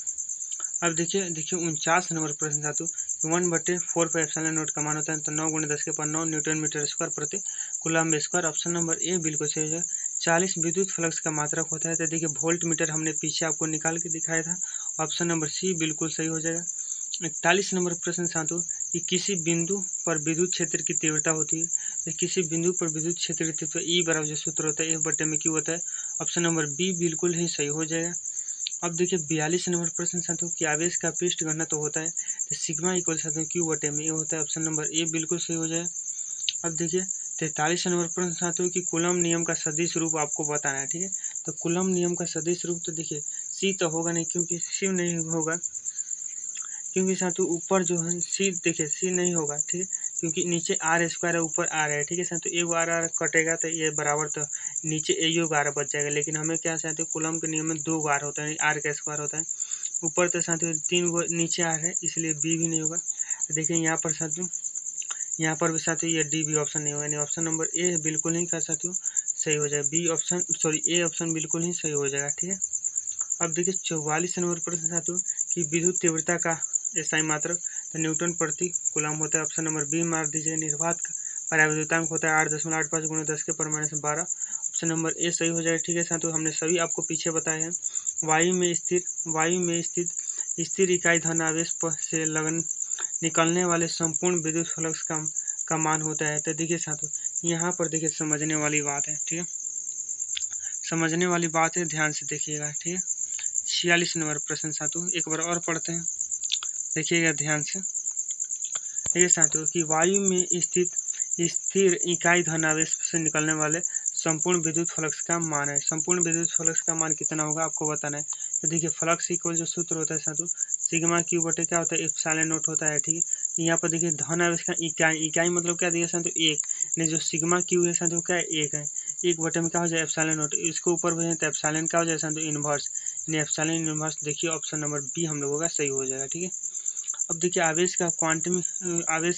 [SPEAKER 1] अब देखिए 49 नंबर प्रश्न साथियों, 1/4 पर एप्सिलॉन नोट का मान होता है, तो 9 × 10⁹ न्यूटन मीटर स्क्वायर प्रति कूलम्ब स्क्वायर, ऑप्शन नंबर ए बिल्कुल सही हो जाए। 40 विद्युत फ्लक्स का मात्रक होता है, तो देखिए वोल्ट मीटर हमने पीछे आपको निकाल के दिखाया था, ऑप्शन नंबर सी बिल्कुल सही हो जाएगा। 41 नंबर प्रश्न साथियों कि किसी बिंदु पर विद्युत क्षेत्र की तीव्रता होती है, तो किसी बिंदु पर विद्युत क्षेत्र की तीव्रता ई बराबर जो सूत्र होता है ए बटे में क्यू होता है, ऑप्शन नंबर बी बिल्कुल ही सही हो जाएगा। अब देखिए 42 नंबर प्रश्न साथियों कि आवेश का पृष्ठ घनत्व होता है, तो सिग्मा इक्वल साथियों क्यू बटे में ए होता है, ऑप्शन नंबर ए बिल्कुल सही हो जाए। अब देखिए 43 नंबर प्रश्न साथियों कि कूलम्ब नियम का सदिश रूप आपको बताना है, ठीक है। तो कूलम्ब नियम का सदिश रूप तो देखिए सी तो होगा नहीं, क्योंकि सी नहीं होगा, क्योंकि साथियों ऊपर जो है सी, देखिए सी नहीं होगा, ठीक है, क्योंकि नीचे आर स्क्वायर है ऊपर आर है, ठीक है साथियों, एक आर आर कटेगा तो ये बराबर, तो नीचे ए योग आर बच जाएगा, लेकिन हमें क्या साथियों कूलम्ब के नियम में 2 आर होता है, आर का स्क्वायर होता है, ऊपर तो साथियों 3 नीचे आर है, इसलिए बी भी नहीं होगा। देखिए यहाँ पर साथियों, यहाँ पर भी साथियों ये डी बी ऑप्शन नहीं होगा, यानी ऑप्शन नंबर ए बिल्कुल ही का साथियों सही हो जाएगा, बी ऑप्शन ए ऑप्शन बिल्कुल ही सही हो जाएगा, ठीक है। अब देखिए 44 नंबर प्रश्न साथियों कि विद्युत तीव्रता का एसआई मात्रक तो न्यूटन प्रति कूलम्ब होता है, ऑप्शन नंबर बी मार दीजिए। निर्वात का परावैद्युतांक होता है 8.85 × 10⁻12, ऑप्शन नंबर ए सही हो जाएगा, ठीक है साथियों। हमने सभी आपको पीछे बताए हैं। वायु में स्थिर इकाई धन आवेश से निकलने वाले संपूर्ण विद्युत फ्लक्स का मान होता है। तो देखिए साथियों यहाँ पर देखिए समझने वाली बात है, ठीक है, समझने वाली बात है, ध्यान से देखिएगा, ठीक है। 46 नंबर प्रश्न साथियों एक बार और पढ़ते हैं, देखिएगा ध्यान से, ठीक है साथियों कि वायु में स्थिर इकाई धन आवेश से निकलने वाले संपूर्ण विद्युत फ्लक्स का मान है। संपूर्ण विद्युत फ्लक्स का मान कितना होगा आपको बताना है। तो देखिए फ्लक्स इक्वल जो सूत्र होता है साथियों सिग्मा क्यू बटे क्या होता है एप्सिलॉन नोट होता है, ठीक है। यहाँ पर देखिए धन आवेश का इकाई मतलब क्या दिया साथियों एक, नहीं जो सिग्मा क्यू है साथियों क्या एक है, एक बटे में क्या हो जाए एप्सिलॉन नोट, इसको ऊपर भेजें तो एप्सिलॉन क्या हो जाए साथियों इनवर्स, यानी एप्सिलॉन इनवर्स। देखिए ऑप्शन नंबर बी हम लोगों का सही हो जाएगा, ठीक है। अब देखिए आवेश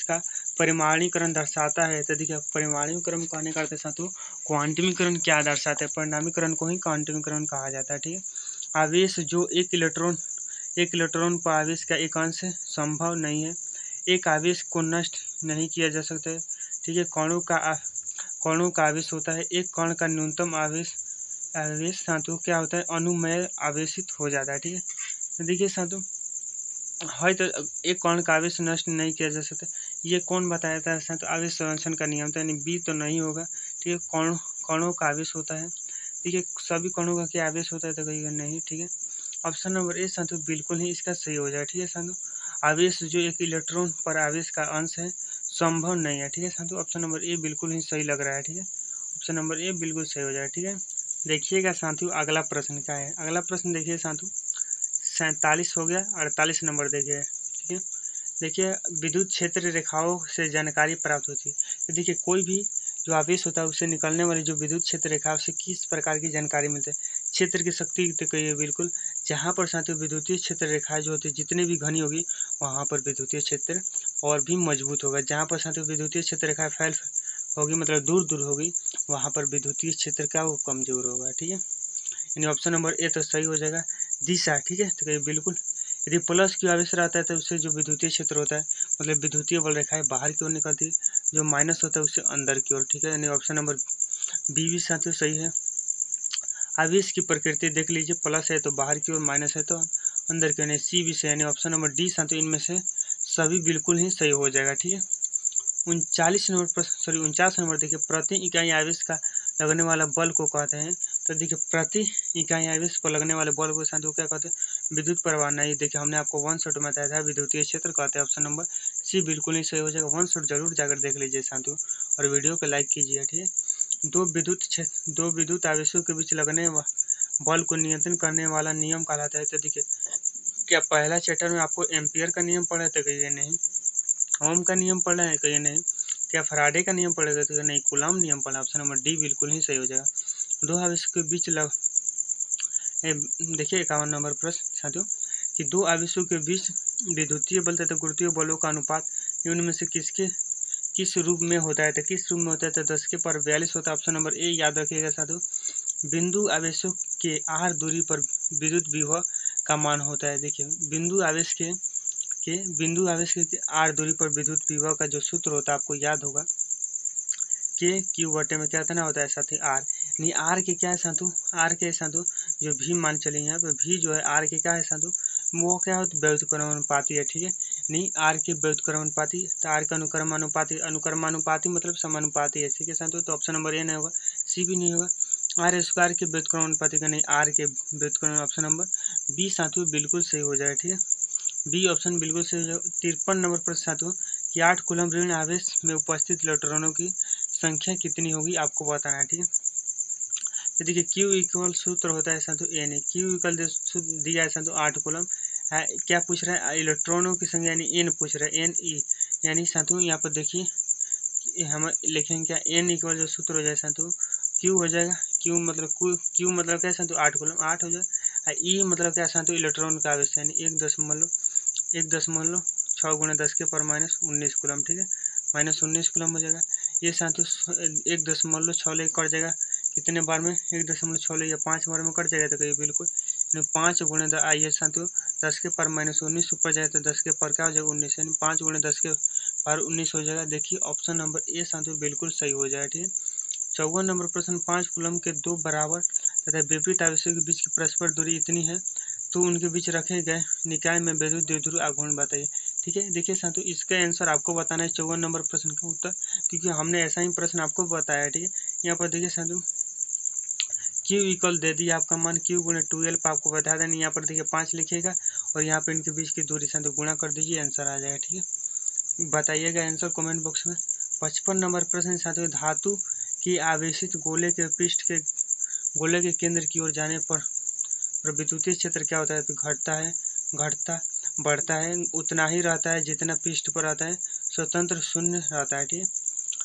[SPEAKER 1] का परिमाणीकरण दर्शाता है। तो देखिए परिमाणीकरण कहने का अर्थ है साथियों क्वांटमीकरण क्या दर्शाता है, परिणामीकरण को ही क्वांटमीकरण कहा जाता है, ठीक है। आवेश जो एक इलेक्ट्रॉन पर आवेश का एक अंश संभव नहीं है, एक आवेश को नष्ट नहीं किया जा सकता है, ठीक है। कणों का आवेश होता है, एक कण का न्यूनतम आवेश साथियों क्या होता है अनुमेय आवेशित हो जाता है, ठीक है। तो देखिए साथियों है तो एक कण का आवेश नष्ट नहीं किया जा सकता, ये कौन बताया था साथियों आवेश संरक्षण का नियम था, यानी बी तो नहीं होगा, ठीक है। कणों का आवेश होता है, ठीक है, सभी कणों का क्या आवेश होता है तो कहीं नहीं, ठीक है। ऑप्शन नंबर ए साथियों बिल्कुल ही इसका सही हो जाए, ठीक है साथियों। आवेश जो एक इलेक्ट्रॉन पर आवेश का अंश है संभव नहीं है, ठीक है साथियों। ऑप्शन नंबर ए बिल्कुल ही सही लग रहा है, ठीक है, ऑप्शन नंबर ए बिल्कुल सही हो जाए, ठीक है। देखिएगा साथियों अगला प्रश्न क्या है, अगला प्रश्न देखिए साथियों 47 हो गया, 48 नंबर देखिए, ठीक है। देखिए विद्युत क्षेत्र रेखाओं से जानकारी प्राप्त होती है। तो देखिए कोई भी जो आवेश होता है उससे निकलने वाली जो विद्युत क्षेत्र रेखा से किस प्रकार की जानकारी मिलती है, क्षेत्र की शक्ति तो कहिए बिल्कुल, जहाँ पर साथियों विद्युतीय क्षेत्र रेखाएं जो होती है जितनी भी घनी होगी वहाँ पर विद्युतीय क्षेत्र और भी मजबूत होगा। जहाँ पर साथियों विद्युतीय क्षेत्र रेखाएं फैल होगी मतलब दूर दूर होगी वहाँ पर विद्युतीय क्षेत्र का वो कमजोर होगा। ठीक है, यानी ऑप्शन नंबर ए तो सही हो जाएगा दिशा। ठीक है, तो कहिए बिल्कुल। यदि प्लस क्यू आवेश रहता है तो उससे जो विद्युतीय क्षेत्र होता है मतलब विद्युतीय बल रेखाएं बाहर की ओर निकलती है, जो माइनस होता है उससे अंदर की ओर। ठीक है, यानी ऑप्शन नंबर बी भी साथियों सही है। आवेश की प्रकृति देख लीजिए, प्लस है तो बाहर की ओर, माइनस है तो अंदर की ओर, सी भी सही, यानी ऑप्शन नंबर डी साथियों इनमें से सभी बिल्कुल ही सही हो जाएगा। ठीक है, 49 नंबर देखिए, प्रति इकाई आवेश का लगने वाला बल को कहते हैं। तो देखिए प्रति इकाई आवेश पर लगने वाले बल को साथियों क्या कहते हैं, विद्युत प्रवाह। नहीं, देखिए हमने आपको वन शॉट में बताया था विद्युतीय क्षेत्र कहते हैं। ऑप्शन नंबर सी बिल्कुल ही सही हो जाएगा। वन शॉट जरूर जाकर देख लीजिए साथियों और वीडियो को लाइक कीजिए। ठीक है, दो विद्युत आवेशों के बीच लगने बल को नियंत्रण करने वाला नियम कहलाता है। तो देखिए क्या पहला चैप्टर में आपको एम्पियर का नियम पढ़ा था? कहिए नहीं। ओम का नियम पढ़ा है? कहिए नहीं। क्या फराडे का नियम पढ़ेगा? तो नहीं, कूलॉम नियम पढ़ा। ऑप्शन नंबर डी बिल्कुल ही सही हो जाएगा। दो आवेशों के बीच देखिए 51 नंबर प्रश्न साथियों कि दो आवेशों के बीच विद्युतीय बल तथा गुरुत्वीय बलों का अनुपात उनमें से किस रूप में होता है? तो किस रूप में होता है? तो 10⁻42 होता है। ऑप्शन नंबर ए याद रखिएगा साथियों। बिंदु आवेशों के आर दूरी पर विद्युत विभव का मान होता है। देखिए बिंदु आवेश के आर दूरी पर विद्युत विभव का जो सूत्र होता है आपको याद होगा, के क्यू बटे में क्या ना होता है साथी आर। यानी आर के क्या है साधु, आर के साधु जो भी मान चलिए यहाँ पे भी जो है आर के क्या है साधु, वो क्या होता है व्युत्क्रमानुपाती है। ठीक है, नहीं आर के व्युत्क्रमानुपाती, तो आर का अनुक्रमानुपाती मतलब समानुपाती है। ठीक है साधु, तो ऑप्शन नंबर ए नहीं होगा, सी भी नहीं होगा। आर स्क्वायर के व्युत्क्रमानुपाती का नहीं, आर के व्युत्क्रम। ऑप्शन नंबर बी साधु बिल्कुल सही हो जाएगा। ठीक है, बी ऑप्शन बिल्कुल सही हो जाएगा। 53 नंबर पर साधु कि 8 कूलम ऋण आवेश में उपस्थित इलेक्ट्रॉनों की संख्या कितनी होगी आपको बताना है। ठीक है, तो देखिए क्यू इक्वल सूत्र होता है साधु एन, क्यू इक्वल दिया है साधु 8 कूलम। क्या पूछ रहा है? इलेक्ट्रॉनों की संख्या यानी एन पूछ रहा है, एन ई, यानी साधु यहाँ पर देखिए हम लिखेंगे क्या, एन इक्वल जो सूत्र हो जाए साधु क्यू हो जाएगा। क्यू मतलब क्या साधु 8 कूलम, 8 हो जाए। ई मतलब क्या साधु इलेक्ट्रॉन का आवेश यानी 1.6 गुणे 10 के पर माइनस 19 कूलम। ठीक है, माइनस 19 कूलम हो जाएगा। ये साथियों 1.6 ले कट जाएगा कितने बार में, 1.6 ले या 5 बार में कट जाएगा। तो कहिए बिल्कुल 5 गुणे आइए साथियों 10 के पर माइनस 19 ऊपर जाए तो 10 के पर क्या हो जाएगा 19, यानी 5 गुणे 10 के पर 19 हो जाएगा। देखिए ऑप्शन नंबर ए साथियों बिल्कुल सही हो जाएगा। ठीक है, 54 नंबर प्रश्न, 5 कूलम के दो बराबर तथा विपरीत आवेशों के बीच की परस्पर दूरी इतनी है तो उनके बीच रखे गए निकाय में विद्युत द्विध्रुव आघूर्ण बताइए। ठीक है, देखिए साथियों इसका आंसर आपको बताना है 54 नंबर प्रश्न का उत्तर, क्योंकि हमने ऐसा ही प्रश्न आपको बताया है। ठीक है, यहाँ पर देखिए साथियों क्यू इक्वल दे दिया आपका मान क्यू गुणे 12 आपको बता दें। यहाँ पर देखिए 5 लिखिएगा और यहाँ पर इनके बीच की दूरी साथियों गुणा कर दीजिए, आंसर आ जाएगा। ठीक है, बताइएगा आंसर कमेंट बॉक्स में। 55 नंबर प्रश्न साथियों, धातु की आवेशित गोले के केंद्र की ओर जाने पर विद्युतीय क्षेत्र क्या होता है? तो बढ़ता है उतना ही रहता है जितना पृष्ठ पर रहता है, स्वतंत्र शून्य रहता है। ठीक है,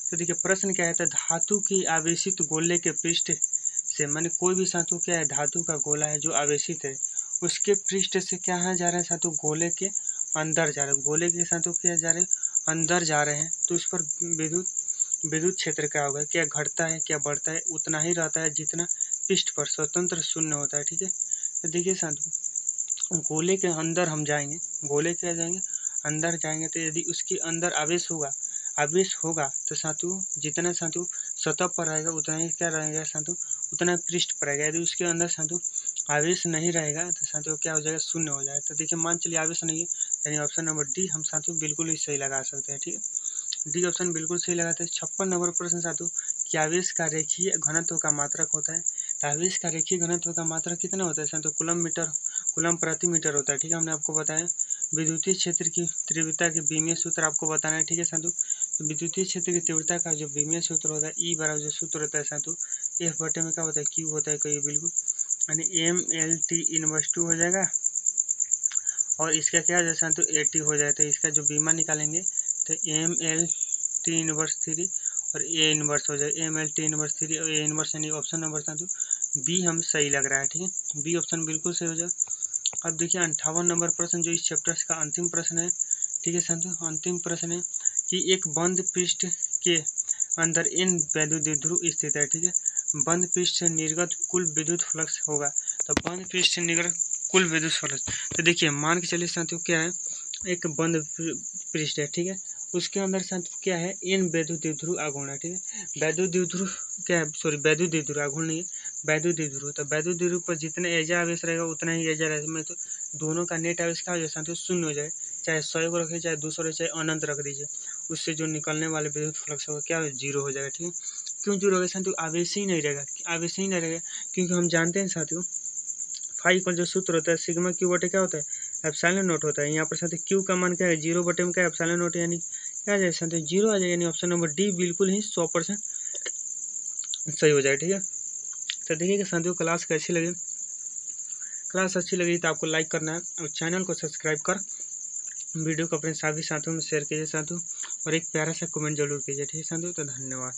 [SPEAKER 1] तो देखिए प्रश्न क्या है, धातु की आवेशित गोले के पृष्ठ से, माने कोई भी साधु क्या है, धातु का गोला है जो आवेशित है उसके पृष्ठ से क्या है जा रहा है साधु, गोले के अंदर जा रहे हैं, गोले के साधु क्या जा रहे हैं, अंदर जा रहे हैं। तो उस पर विद्युत क्षेत्र क्या होगा, क्या घटता है क्या बढ़ता है, उतना ही रहता है जितना पृष्ठ पर स्वतंत्र शून्य होता है। ठीक है, तो देखिए साधु गोले के अंदर हम जाएंगे, गोले के जाएंगे अंदर जाएंगे तो यदि उसके अंदर आवेश होगा तो साधु जितना साधु सतह पर रहेगा उतना ही क्या रहेगा साधु, उतना पृष्ठ पर रहेगा। यदि उसके अंदर साधु आवेश नहीं रहेगा तो साधु क्या हो जाएगा, शून्य हो जाएगा। तो देखिए मान चलिए आवेश नहीं है, यानी ऑप्शन नंबर डी हम साधु बिल्कुल ही सही लगा सकते हैं। ठीक है, डी ऑप्शन बिल्कुल सही लगाते हैं। 56 नंबर प्रश्न साधु कि आवेश का रेखीय घनत्व का मात्रक होता है। तो आवेश का रेखीय घनत्व का मात्रक कितना होता है साधु, कूलम प्रति मीटर होता है। ठीक है, हमने आपको बताया। विद्युतीय क्षेत्र की तीव्रता के बीमीय सूत्र आपको बताना है। ठीक है साधु, तो विद्युतीय क्षेत्र की तीव्रता का जो बीमीय सूत्र होता है ई बराबर जो सूत्र होता है साधु एफ बटे में क्या होता है, क्यू होता है। कहिए बिल्कुल, यानी MLT इनवर्स 2 हो जाएगा और इसका क्या हो जाए साधु 80 हो जाए। तो इसका जो बीमा निकालेंगे तो MLT इनवर्स 3 और A इनवर्स हो जाए, MLT इनवर्स 3 और A इनवर्स, यानी ऑप्शन नंबर साधु बी हम सही लग रहा है, ठीक है, बी ऑप्शन बिल्कुल सही हो जाएगा। अब देखिए 58 नंबर प्रश्न जो इस चैप्टर का अंतिम प्रश्न है, ठीक है साथियों, अंतिम प्रश्न है कि एक बंद पृष्ठ के अंदर इन वैद्युत द्विध्रुव स्थित है, ठीक है, बंद पृष्ठ से निर्गत कुल विद्युत फ्लक्स होगा। तो बंद पृष्ठ से निर्गत कुल विद्युत फ्लक्स, तो देखिए मान के चलिए साथियों क्या है, एक बंद पृष्ठ है, ठीक है, उसके अंदर साथियों क्या है, इन वैद्युत द्विध्रुव आघूर्ण है, ठीक है, वैद्युत द्विध्रुव क्या है, सॉरी वैद्युत द्विध्रुव आघूर्ण नहीं है, वैद्युत द्विध्रुव। तो वैद्युत द्विध्रुव पर जितने एजा आवेश रहेगा उतना ही एजा रहेगा, में तो दोनों का नेट आवेश क्या हो जाए साथियों, शून्य हो जाए, चाहे 100 को रखे, चाहे 200 रखे, चाहे अनंत रख दीजिए, उससे जो निकलने वाले विद्युत फ्लक्स होगा क्या जीरो हो जाएगा, ठीक है। क्यों जीरो होगा साथियों, आवेश ही नहीं रहेगा, आवेश ही नहीं रहेगा, क्योंकि हम जानते हैं साथियों फाई इक्वल जो सूत्र होता है सिग्मा क्यू बटे क्या होता है, एप्सिलॉन नोट होता है। यहाँ पर साथियों क्यू का मान क्या है, जीरो बटे में क्या है, एप्सिलॉन नोट, यानी क्या आ जाएगा साथियों, जीरो आ जाएगा, यानी ऑप्शन नंबर डी बिल्कुल ही 100% सही हो जाएगा, ठीक है। तो देखिए कि साथियों क्लास कैसी लगी, क्लास अच्छी लगी तो आपको लाइक करना है और चैनल को सब्सक्राइब कर वीडियो को अपने सभी साथियों में शेयर कीजिए साथियों, और एक प्यारा सा कमेंट जरूर कीजिए, ठीक है साथियों। तो धन्यवाद।